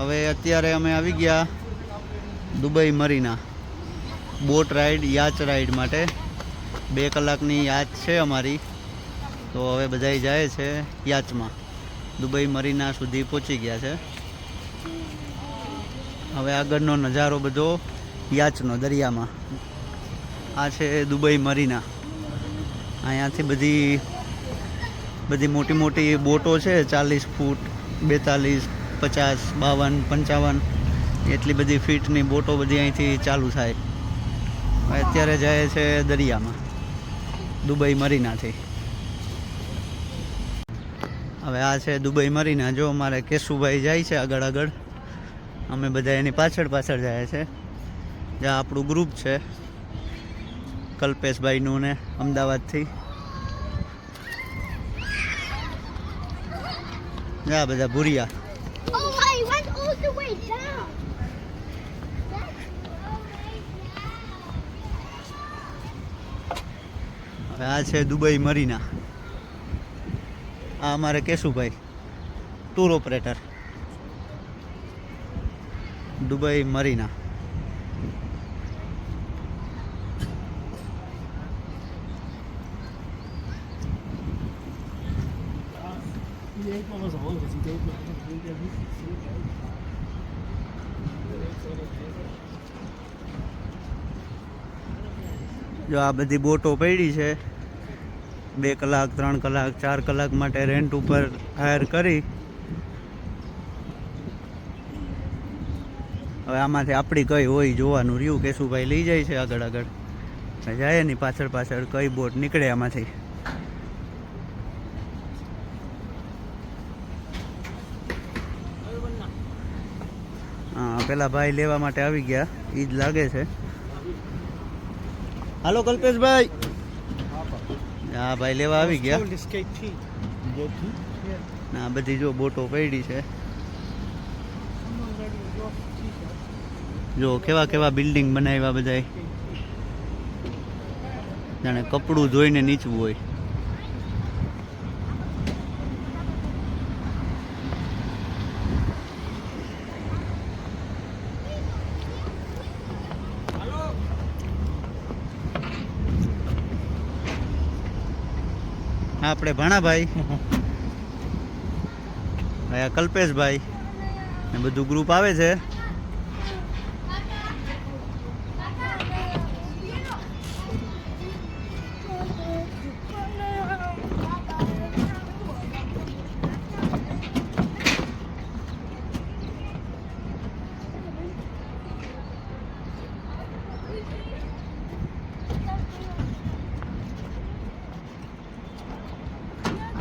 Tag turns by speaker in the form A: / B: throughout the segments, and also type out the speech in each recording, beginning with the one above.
A: હવે અત્યારે અમે આવી ગયા દુબઈ મરીના બોટ રાઈડ યાચ રાઈડ માટે 2 કલાકની યાચ છે અમારી. તો હવે બધા જાય છે યાચમાં. દુબઈ મરીના સુધી પહોંચી ગયા છે. હવે આગળનો નજારો બધો યાચનો દરિયામાં. આ છે દુબઈ મરીના. અહીંયાથી બધી મોટી મોટી બોટો છે, 40 ફૂટ 42 50 52 55 એટલી બધી ફીટની બોટો બધી અહીંથી ચાલુ થાય. અત્યારે જાય છે દરિયામાં દુબઈ મરીનાથી. હવે આ છે દુબઈ મરીના. જો અમારે કેશુભાઈ જાય છે આગળ, અમે બધા એની પાછળ જાય છે. જ્યાં આપણું ગ્રુપ છે કલ્પેશભાઈનું ને અમદાવાદથી. આ બધા ભૂરિયા. હવે આ છે દુબઈ મરીના. આ અમારે કેશુભાઈ ટૂર ઓપરેટર દુબઈ મરીના. જો આ બધી બોટો પડી છે 2 કલાક 3 કલાક 4 કલાક માટે રેન્ટ ઉપર હાયર કરી. હવે આમાંથી આપણી કઈ હોય જોવાનું રહ્યું. કેશુભાઈ લઈ જાય છે આગળ જાય ની પાછળ કઈ બોટ નીકળે આમાંથી. હા, પેલા ભાઈ લેવા માટે આવી ગયા, ઈ જ લાગે છે. હાલો કલ્પેશભાઈ. હા ભાઈ લેવા આવી ગયા. ના બધી જો બોટો પડી છે. જો કેવા બિલ્ડિંગ બનાવ્યા બધાય. જાણે કપડું ધોઈને નીચવું હોય. આપણે ભાણાભાઈ, કલ્પેશભાઈ ને બધું ગ્રુપ આવે છે.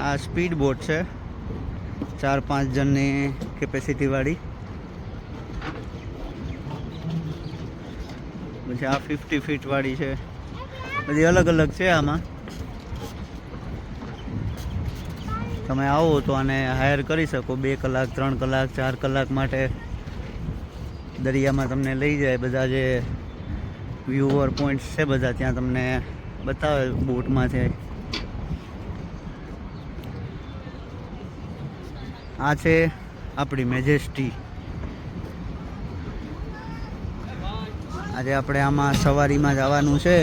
A: આ સ્પીડ બોટ છે, 4-5 જણની કેપેસિટી વાળી. પછી આ 50 ફીટ વાળી છે. બધી અલગ છે. આમાં તમે આવો તો આને હાયર કરી શકો. 2 કલાક 3 કલાક 4 કલાક માટે દરિયામાં તમને લઈ જાય. બધા જે વ્યુઅર પોઈન્ટ્સ છે બધા ત્યાં તમને બતાવે બોટમાં છે. આ છે આપણી મેજેસ્ટી. આજે આપણે આમાં સવારીમાં જવાનું છે.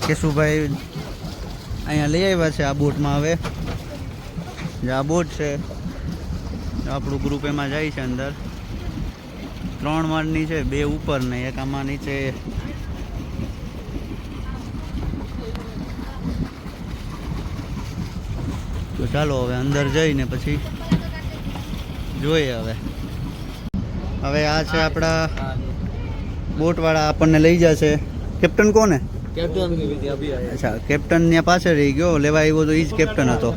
A: કેશુભાઈ અહીંયા લઈ આવ્યા છે આ બોટમાં. હવે જે આ બોટ છે આપણું ગ્રુપ એમાં જાય છે અંદર. 3 માળની છે, 2 ઉપર ને 1 આમાં નીચે. તો ચાલો હવે અંદર જઈને પછી જોઈએ. હવે આ છે આપણા બોટવાળા, આપણને લઈ જશે. કેપ્ટન કોને? અચ્છા, કેપ્ટન ત્યાં પાછળ રહી ગયો. લેવા આવ્યો તો એ જ કેપ્ટન હતો.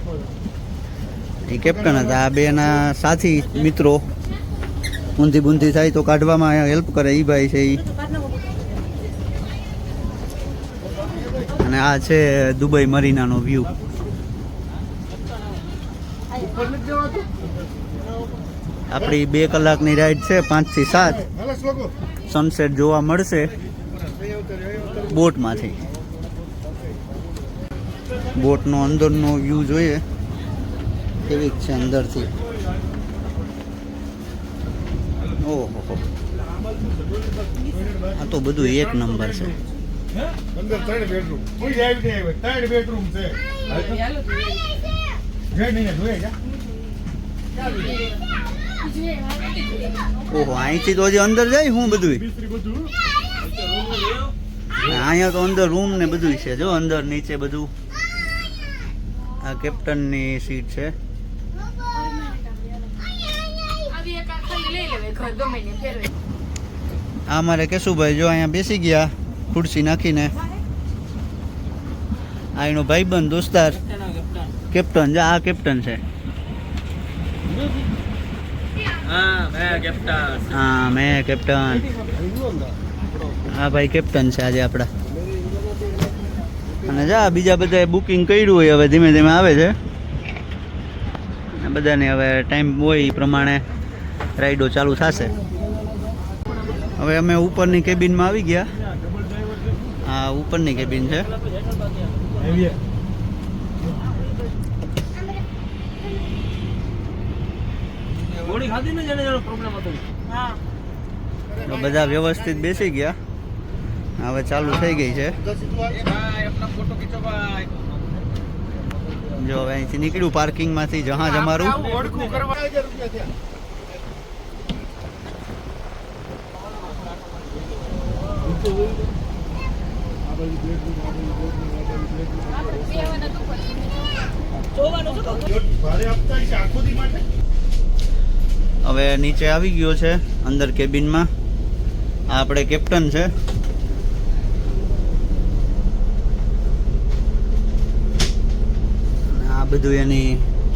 A: એ કેપ્ટન હતા. આ બેના સાથી મિત્રો ઊંધી બૂંધી થાય તો કાઢવામાં હેલ્પ કરે એ ભાઈ છે. અને આ છે દુબઈ મરીનાનો વ્યૂ. આપણી 2 કલાકની રાઈડ છે, 5 થી 7. સનસેટ જોવા મળશે બોટમાંથી. બોટનો અંદરનો વ્યૂ જોઈએ કેવી છે અંદરથી. ઓહો, આ તો બધું એક નંબર છે.
B: અંદર 3 બેડરૂમ કોઈ આવી નહીં આવે 3 બેડરૂમ છે જે નહીં જોઈએ જા
A: ઓહો, અહીંથી તો હજી અંદર જાય હું બધું. અહીંયા તો અંદર રૂમ ને બધું છે જો, અંદર નીચે બધું. આ કેપ્ટનની સીટ છે. આ મારે કેશુભાઈ જો અહીંયા બેસી ગયા ખુરશી નાખીને. આ એનો ભાઈબંધ દોસ્તાર કેપ્ટન. આ કેપ્ટન છે. હા મેં કેપ્ટન. હા ભાઈ કેપ્ટન છે આજે આપણા. અને જા બીજા બધાએ બુકિંગ કર્યું હોય હવે ધીમે ધીમે આવે છે. બધાને હવે ટાઈમ હોય એ પ્રમાણે રાઈડો ચાલુ થશે. હવે અમે ઉપરની કેબિનમાં આવી ગયા. આ ઉપરની કેબિન છે. બધા વ્યવસ્થિત બેસી ગયા. હવે ચાલુ થઈ ગઈ છે. જો હવે અહીંથી નીકળ્યું પાર્કિંગમાંથી જહાજ અમારું. હવે નીચે આવી ગયો છે અંદર કેબિનમાં. આ આપણે કેપ્ટન છે. આ બધું એની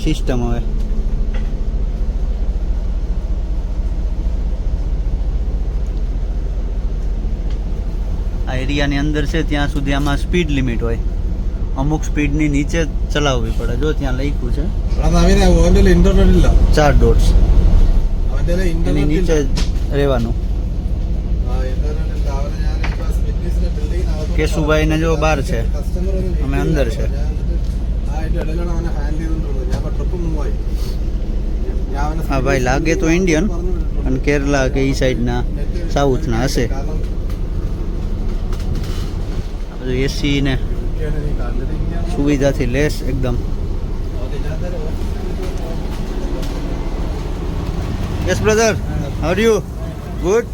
A: સિસ્ટમ. હવે આ એરિયાની અંદર છે ત્યાં સુધી આમાં સ્પીડ લિમિટ હોય. અમુક સ્પીડની નીચે ચલાવવી પડે. જો ત્યાં લખ્યું છે 4 ડોટ્સ. એની નીચે રહેવાનું. કેશુભાઈ ને જો બહાર છે, અમે અંદર છે. હા ભાઈ લાગે તો ઇન્ડિયન અને કેરલા કે ઈ સાઈડના સાઉથના હશે. એસી ને સુવિધાથી લેસ એકદમ. Yes brother, how are you? Good.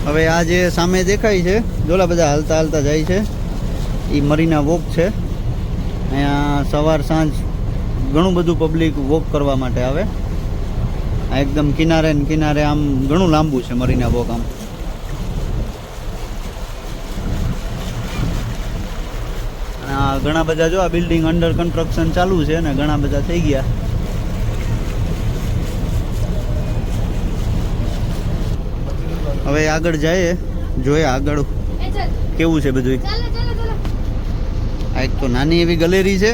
A: હવે આ જે સામે દેખાય છે જોલા બધા હાલતા હાલતા જાય છે એ મરીના વોક છે. અહીંયા સવાર સાંજ ઘણું બધું પબ્લિક વોક કરવા માટે આવે. આ એકદમ કિનારે ને કિનારે આમ ઘણું લાંબુ છે મરીના વોક. આમ ઘણા બધા જો આ બિલ્ડિંગ અંડર કન્સ્ટ્રક્શન ચાલુ છે ને ઘણા બધા થઈ ગયા. હવે આગળ જાય જોઈએ આગળ કેવું છે બધું. આ એક તો નાની એવી ગેલેરી છે.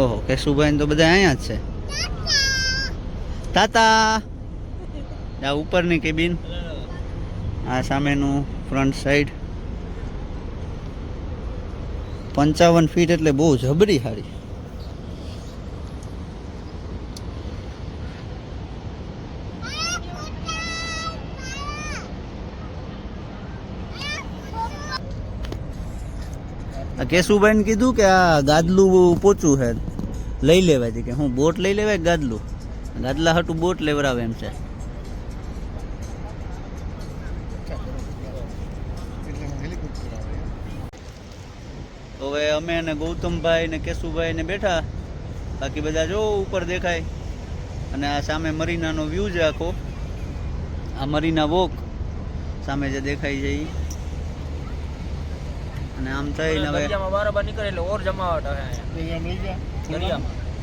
A: ઓહો, કેશુભાઈ તો બધા અહીંયા જ છે. તાતા. આ ઉપરની કેબિન. આ સામેનું ફ્રન્ટ સાઈડ. 55 ફીટ એટલે બહુ જબરી હારી. કેશુભાઈને કીધું કે આ ગાદલું પોચું છે લઈ લેવાય છે. કે હું બોટ લઈ લેવાય ગાદલું? ગાદલા હાટું બોટ લેવડાવે એમ છે. તો હવે અમે અને ગૌતમભાઈ ને કેશુભાઈ ને બેઠા. બાકી બધા જો ઉપર દેખાય. અને આ સામે મરીનાનો વ્યૂ છે આખો. આ મરીના વોક સામે જે દેખાય છે એ. અને આમ થઈને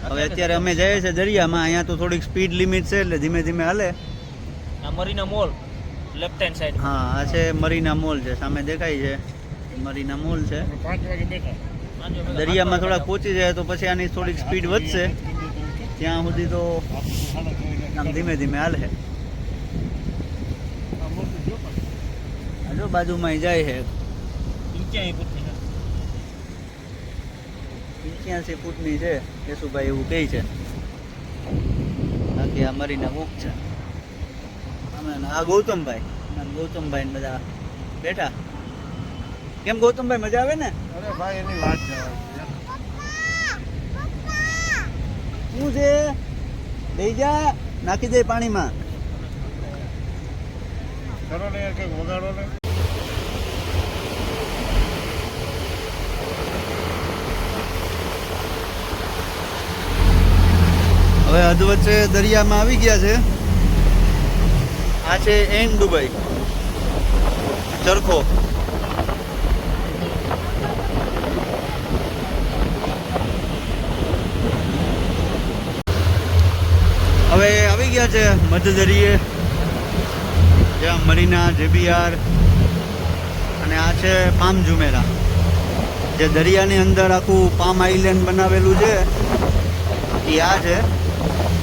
A: હવે અત્યારે અમે જઈએ છીએ દરિયામાં. અહીંયા તો થોડીક સ્પીડ લિમિટ છે એટલે ધીમે ધીમે હાલે.
C: મરીના મોલ લેફ્ટ હેન્ડ સાઈડ.
A: હા આ છે મરીના મોલ છે સામે દેખાય છે. મરીના મોલ છે.
B: 5 વાગે દેખાય.
A: દરિયામાં થોડા પહોંચી જાય તો પછી આની થોડીક સ્પીડ વધશે. ત્યાં સુધી તો આમ ધીમે ધીમે હાલે. જો બાજુમાં જાય છે
C: 85 ફૂટની છે.
A: 85 ફૂટની છે કેશુભાઈ એવું કહે છે. બાકી આ મરીના બુક છે. આ ગૌતમભાઈ ને બધા બેઠા. કેમ ગૌતમભાઈ મજા આવે ને?
B: અરે ભાઈ એની વાત જવા
A: શું છે? લઈ જા, નાખી દે પાણીમાં.
B: કરો ને યાર કંઈક વગાડો ને.
A: હવે અધ વચ્ચે દરિયામાં આવી ગયા છે. આ છે એન દુબઈ ચરખો. હવે આવી ગયા છે મધ્ય દરિયે, જ્યાં મરીના, જેબીઆર અને આ છે પામ જુમેરા, જે દરિયાની અંદર આખું પામ આઇલેન્ડ બનાવેલું છે. એ આ છે.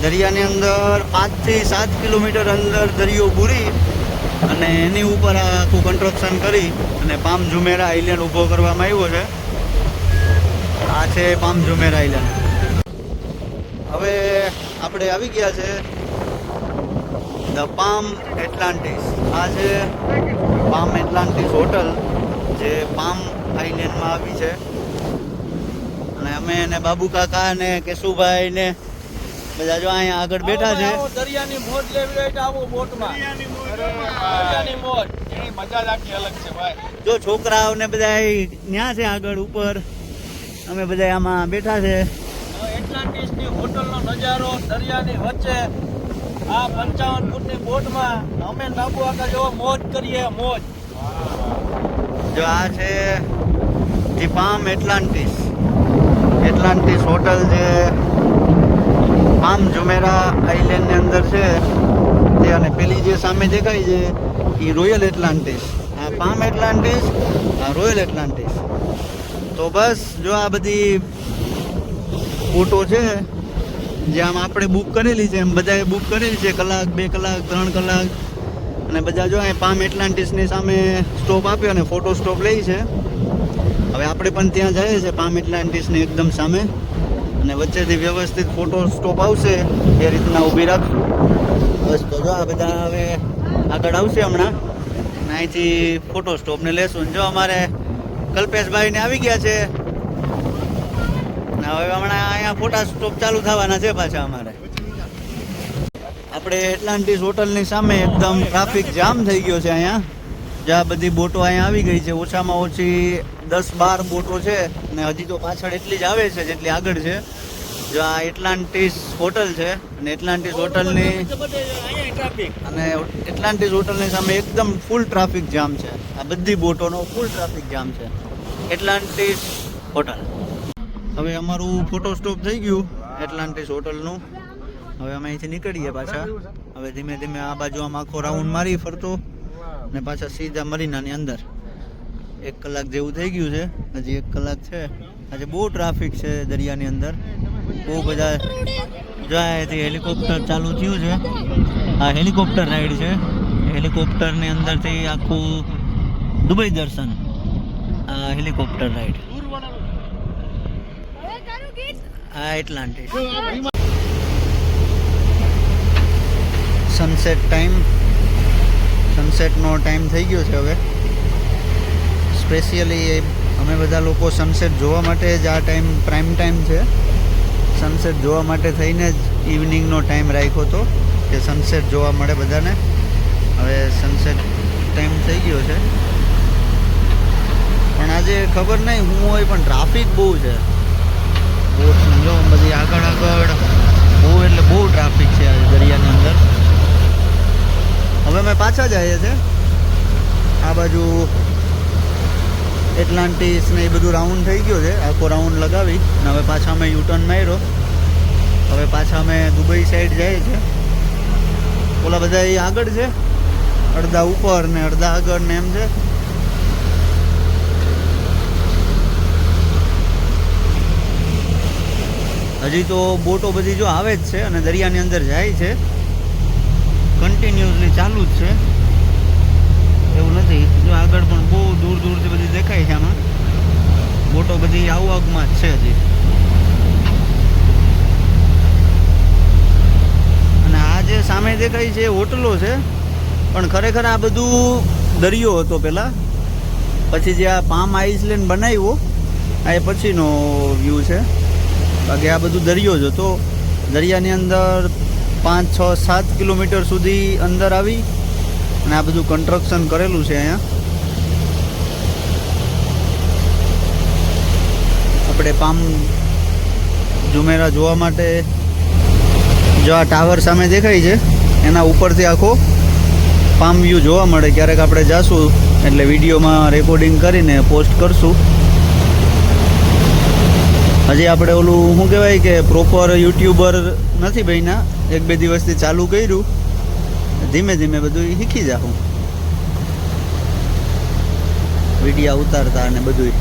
A: દરિયાની અંદર 5 થી 7 કિલોમીટર અંદર દરિયો બુરી અને એની ઉપર આ આખું કન્સ્ટ્રક્શન કરી અને પામ જુમેરા આઇલેન્ડ ઊભો કરવામાં આવ્યો છે. આ છે પામ જુમેરા આઇલેન્ડ. હવે આપણે આવી ગયા છે ધ પામ એટલાન્ટિસ. આ છે પામ એટલાન્ટિસ હોટલ, જે પામ આઇલેન્ડમાં આવી છે. અને અમે ને બાબુ કાકા ને કેશુભાઈ ને બધા જો અહીંયા આગળ બેઠા છે.
C: દરિયાની મોજ લેવી હોય તો આવો બોટમાં. દરિયાની મોજ એની મજા જ આખી અલગ છે ભાઈ.
A: જો છોકરાઓને બધા ન્યા છે આગળ ઉપર, અમે બધા આમાં બેઠા છે.
C: એટલાન્ટિસની હોટલનો નજારો દરિયાની વચ્ચે આ 55 ફૂટની બોટમાં અમે બાબુ આકા જેવો મોજ કરીએ. મોજ.
A: જો આ છે ધી પામ એટલાન્ટિસ હોટલ, જે પામ જુમેરા આઇલેન્ડની અંદર છે તે. અને પેલી જે સામે દેખાય છે એ રોયલ એટલાન્ટિસ. આ પામ એટલાન્ટિસ, આ રોયલ એટલાન્ટિસ. તો બસ જો આ બધી બોટો છે જે આમ આપણે બુક કરેલી છે, એમ બધાએ બુક કરેલી છે. કલાક, 2 કલાક, 3 કલાક. અને બધા જો અહીં પામ એટલાન્ટિસની સામે સ્ટોપ આપ્યો અને ફોટો સ્ટોપ લે છે. હવે આપણે પણ ત્યાં જઈએ છીએ પામ એટલાન્ટિસની એકદમ સામે, અને વચ્ચેથી વ્યવસ્થિત ફોટો સ્ટોપ આવશે એ રીતના ઊભી રાખશું. બસ તો જો આ બધા હવે આગળ આવશે હમણાં, અને અહીંથી ફોટો સ્ટોપને લેશું. જો અમારે કલ્પેશભાઈને આવી ગયા છે. હવે હમણાં અહીંયા ફોટા સ્ટોપ ચાલુ થવાના છે પાછા અમારે. આપણે એટલાન્ટિસ હોટલની સામે એકદમ ટ્રાફિક જામ થઈ ગયો છે અહીંયા. જ્યાં બધી બોટો અહીંયા આવી ગઈ છે. ઓછામાં ઓછી 10-12 બોટો છે, અને હજી તો પાછળ એટલી જ આવે છે જેટલી આગળ છે. જો આ એટલાન્ટિસ હોટલ છે, અને એટલાન્ટિસ હોટલની સામે એકદમ ફૂલ ટ્રાફિક જામ છે. આ બધી બોટોનો ફૂલ ટ્રાફિક જામ છે. Atlantis hotel. હવે અમારું ફોટો સ્ટોપ થઈ ગયું એટલાન્ટિસ હોટલનું. હવે અમે અહીંથી નીકળીએ પાછા. હવે ધીમે ધીમે આ બાજુ આમ આખો રાઉન્ડ મારી ફરતો, ને પાછા સીધા મરીનાની અંદર. 1 કલાક જેવું થઈ ગયું છે, હજી 1 કલાક છે. આજે બહુ ટ્રાફિક છે દરિયાની અંદર, બહુ બધા. જો અહીંથી હેલિકોપ્ટર ચાલુ થયું છે. આ હેલિકોપ્ટર રાઈડ છે. હેલિકોપ્ટરની અંદરથી આખું દુબઈ દર્શન. આ હેલિકોપ્ટર રાઈડ. આ એટલાન્ટિસ. સનસેટનો ટાઈમ થઈ ગયો છે હવે. સ્પેશિયલી અમે બધા લોકો સનસેટ જોવા માટે જ આ ટાઈમ પ્રાઇમ ટાઈમ છે. સનસેટ જોવા માટે થઈને જ ઇવનિંગનો ટાઈમ રાખ્યો હતો કે સનસેટ જોવા મળે બધાને. હવે સનસેટ ટાઈમ થઈ ગયો છે, પણ આજે ખબર નહીં હું હોય પણ ટ્રાફિક બહુ છે. બોટને જો બધી આગળ બહુ એટલે બહુ ટ્રાફિક છે આજે દરિયાની અંદર. હવે અમે પાછા જઈએ છીએ આ બાજુ. એટલાન્ટિસ ને એ બધું રાઉન્ડ થઈ ગયો છે, આખો રાઉન્ડ લગાવી અને હવે પાછા અમે યુટર્ન માર્યો. હવે પાછા અમે દુબઈ સાઈડ જઈએ છીએ. ઓલા બધા એ આગળ છે, અડધા ઉપર ને અડધા આગળ ને એમ છે. હજી તો બોટો બધી જો આવે જ છે અને દરિયાની અંદર જાય છે, કન્ટિન્યુઅસલી ચાલુ જ છે. એવું નથી. જો આગળ પણ બહુ દૂર દૂરથી બધી દેખાય છે આમાં બોટો, બધી આવવામાં જ છે હજી. અને આ જે સામે દેખાય છે એ હોટલો છે, પણ ખરેખર આ બધું દરિયો હતો પહેલાં. પછી જે આ પામ આઇસલેન્ડ બનાવ્યો આ એ પછીનો વ્યૂ છે. બાકી આ બધું દરિયો જ હતો. દરિયાની અંદર 5, 6, 7 કિલોમીટર સુધી અંદર આવી અને આ બધું કન્સ્ટ્રક્શન કરેલું છે અહીંયા. આપણે પામ જુમેરા જોવા માટે જો આ ટાવર સામે દેખાય છે એના ઉપરથી આખો પામ વ્યૂ જોવા મળે. ક્યારેક આપણે જાશું એટલે વિડીયોમાં રેકોર્ડિંગ કરીને પોસ્ટ કરશું. હજી આપણે ઓલું શું કહેવાય કે પ્રોપર યુટ્યુબર નથી ભાઈના, 1-2 દિવસથી ચાલુ કર્યું. ધીમે ધીમે બધું શીખી જાઉં, વિડીયા ઉતારતા અને બધું.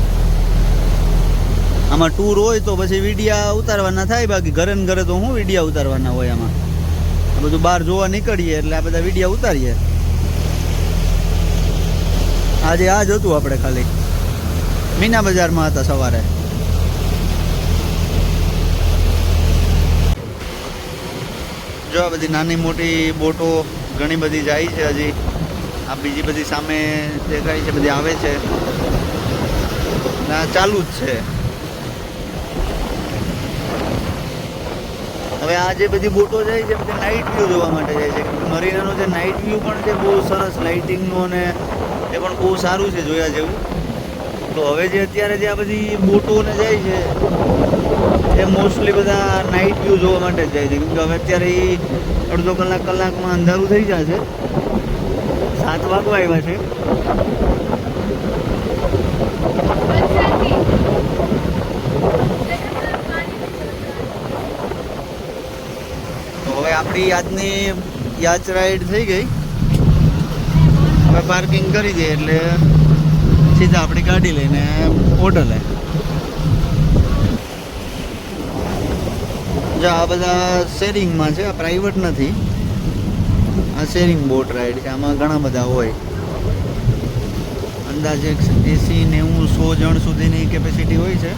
A: આમાં ટૂર હોય તો પછી વિડીયા ઉતારવાના થાય, બાકી ઘરે ને ઘરે તો હું વિડીયા ઉતારવાના હોય. આમાં બધું બહાર જોવા નીકળીએ એટલે આ બધા વિડીયા ઉતારીએ. આજે આ જ હતું, આપણે ખાલી મીના બજારમાં હતા સવારે. જો આ બધી નાની મોટી બોટો ઘણી બધી જાય છે હજી. આ બીજી બધી સામે દેખાય છે, બધી આવે છે. ના ચાલુ જ છે. હવે આ જે બધી બોટો જાય છે બધી નાઇટ વ્યૂ જોવા માટે જાય છે. મરીનાનો જે નાઇટ વ્યૂ પણ છે બહુ સરસ, લાઇટિંગનો, અને એ પણ બહુ સારું છે જોયા જેવું. તો હવે જે અત્યારે જે આ બધી બોટોને જાય છે એ મોસ્ટલી બધા નાઇટ વ્યૂ જોવા માટે જ જાય છે. કેમકે હવે અત્યારે એ અડધો કલાકમાં અંધારું થઈ જશે. 7 વાગવા આવ્યા છે. તો હવે આપણી આજની યાચ રાઈડ થઈ ગઈ. હવે પાર્કિંગ કરી દઈએ એટલે સીધા આપણી ગાડી લઈને હોટલે. જો આ બધા શેરિંગમાં છે, આ પ્રાઇવેટ નથી. આ શેરિંગ બોટ રાઈડ છે. આમાં ઘણા બધા હોય, અંદાજે 80-90-100 જણ સુધીની કેપેસિટી હોય છે.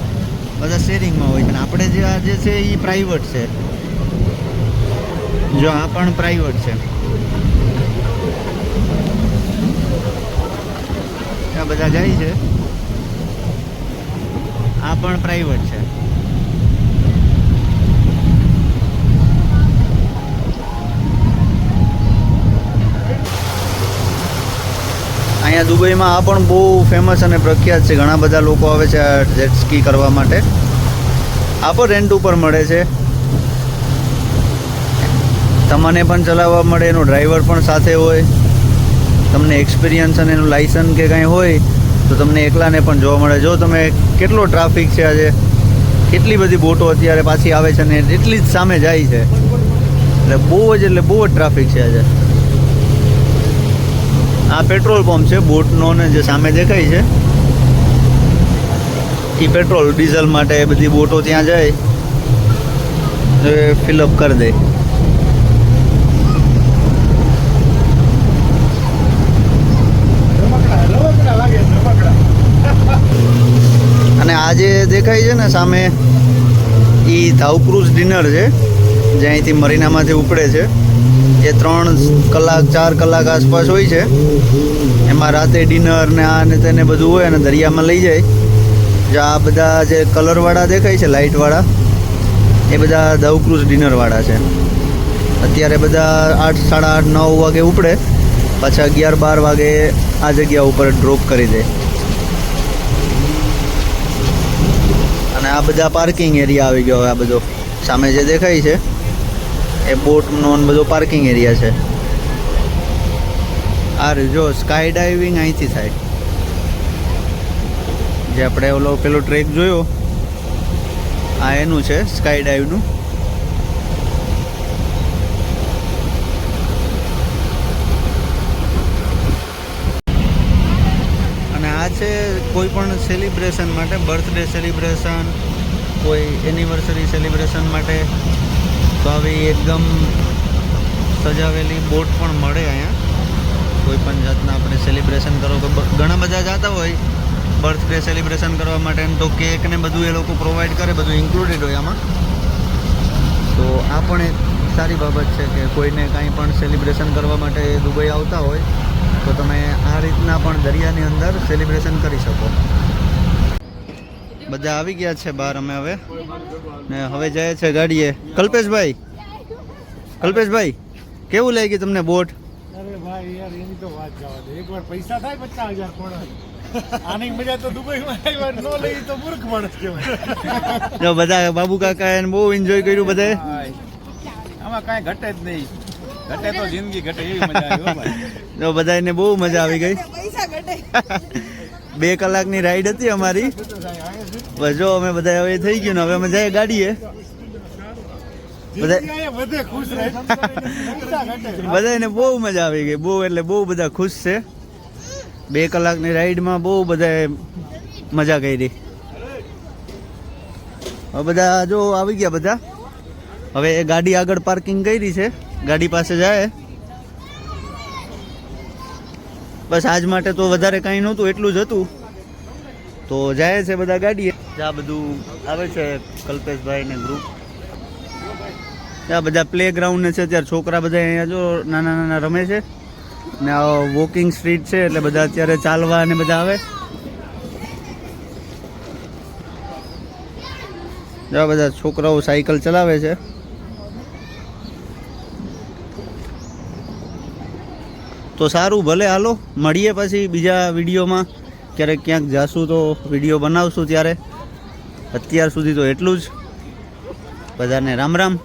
A: બધા શેરિંગમાં હોય છે. અને આપણે જે આ જે છે એ પ્રાઇવેટ છે. જો આ પણ પ્રાઇવેટ છે. આ બધા જાય છે. આ પણ પ્રાઇવેટ છે. અહીંયા દુબઈમાં આ પણ બહુ ફેમસ અને પ્રખ્યાત છે. ઘણા બધા લોકો આવે છે આ જેટ સ્કી કરવા માટે. આ પણ રેન્ટ ઉપર મળે છે. તમને પણ ચલાવવા મળે, એનો ડ્રાઈવર પણ સાથે હોય. તમને એક્સપિરિયન્સ અને એનું લાઇસન્સ કે કાંઈ હોય તો તમને એકલાને પણ જોવા મળે. જો તમે કેટલો ટ્રાફિક છે આજે, કેટલી બધી બોટો અત્યારે પાછી આવે છે ને એટલી જ સામે જાય છે. એટલે બહુ જ ટ્રાફિક છે આજે. આ પેટ્રોલ પંપ છે બોટનો, ને જે સામે દેખાય છે એ પેટ્રોલ ડીઝલ માટે બધી બોટો ત્યાં જાય ફિલઅપ કરી દે. અને આ જે દેખાય છે ને સામે એ ધાવ ક્રૂઝ ડિનર છે, જે અહીંથી મરીનામાંથી ઉપડે છે. એ 3 કલાક 4 કલાક આસપાસ હોય છે. એમાં રાતે ડિનર ને આ ને તેને બધું હોય અને દરિયામાં લઈ જાય. જે આ બધા જે કલરવાળા દેખાય છે, લાઇટવાળા, એ બધા ધાવ ક્રૂઝ ડિનરવાળા છે. અત્યારે બધા 8, 8:30, 9 વાગે ઉપડે, પાછા 11-12 વાગે આ જગ્યા ઉપર ડ્રોપ કરી દે. અને આ બધા પાર્કિંગ એરિયા આવી ગયો. હવે આ બધો સામે જે દેખાય છે એ બોટનો બધો પાર્કિંગ એરિયા છે. આ જો સ્કાય ડાઇવિંગ અહીંથી થાય. જે આપણે પેલો ટ્રેક જોયો આ એનું છે સ્કાય ડાઇવનું. અને આ છે કોઈ પણ સેલિબ્રેશન માટે, બર્થડે સેલિબ્રેશન, કોઈ એનિવર્સરી સેલિબ્રેશન માટે તો આવી એકદમ સજાવેલી બોટ પણ મળે અહીંયા. કોઈ પણ જાતના આપણે સેલિબ્રેશન કરો તો ઘણા બધા જતા હોય બર્થડે સેલિબ્રેશન કરવા માટે એમ તો કેક ને બધું એ લોકો પ્રોવાઈડ કરે, બધું ઇન્ક્લુડેડ હોય આમાં. તો આ પણ એક સારી બાબત છે કે કોઈને કાંઈ પણ સેલિબ્રેશન કરવા માટે દુબઈ આવતા હોય તો તમે આ રીતના પણ દરિયાની અંદર સેલિબ્રેશન કરી શકો. બધા આવી ગયા છે બહાર, અમે હવે ને હવે જાય છે ગાડીએ. કલ્પેશભાઈ કેવું લાગી તમને બોટ?
B: અરે ભાઈ યાર એની તો વાત જવા દે. એકવાર પૈસા થાય 50,000 થોડા આની મજા તો દુબઈમાં એકવાર ન લઈ તો મૂર્ખ માણસ કહેવાય.
A: જો બધા બાબુ કાકા એને બહુ એન્જોય કર્યું બધાએ.
C: આમાં કાંઈ ઘટે જ નહીં, ઘટે તો જિંદગી ઘટે એવી મજા આવી ભાઈ.
A: જો બધાને બહુ મજા આવી ગઈ. 2 કલાકની રાઈડ હતી અમારી. બસ જો અમે બધા હવે થઈ ગયું ને હવે અમે જઈએ ગાડીએ.
B: બધે ખુશ રહે.
A: બધાને બહુ મજા આવી ગઈ, બહુ એટલે બહુ બધા ખુશ છે. 2 કલાકની રાઈડમાં બહુ બધાએ મજા કરી. હવે બધા જો આવી ગયા બધા. હવે એ ગાડી આગળ પાર્કિંગ કરી છે, ગાડી પાસે જાય. બસ આજ માટે તો વધારે કાંઈ નહોતું, એટલું જ હતું. તો જાય છે બધા ગાડીએ. આ બધું આવે છે કલ્પેશભાઈ ને ગ્રુપ. આ બધા પ્લે ગ્રાઉન્ડ ને છે, અત્યારે છોકરા બધા અહીંયા જો નાના નાના રમે છે ને આ વોકિંગ સ્ટ્રીટ છે એટલે બધા અત્યારે ચાલવા ને બધા આવે. જો બધા છોકરાઓ સાયકલ ચલાવે છે. તો સારું, ભલે હાલો મળીએ પછી બીજા વિડીયોમાં. ક્યારેક ક્યાંક જાશું તો વિડીયો બનાવશું ત્યારે. અત્યાર સુધી તો એટલું જ. બધાને રામ રામ.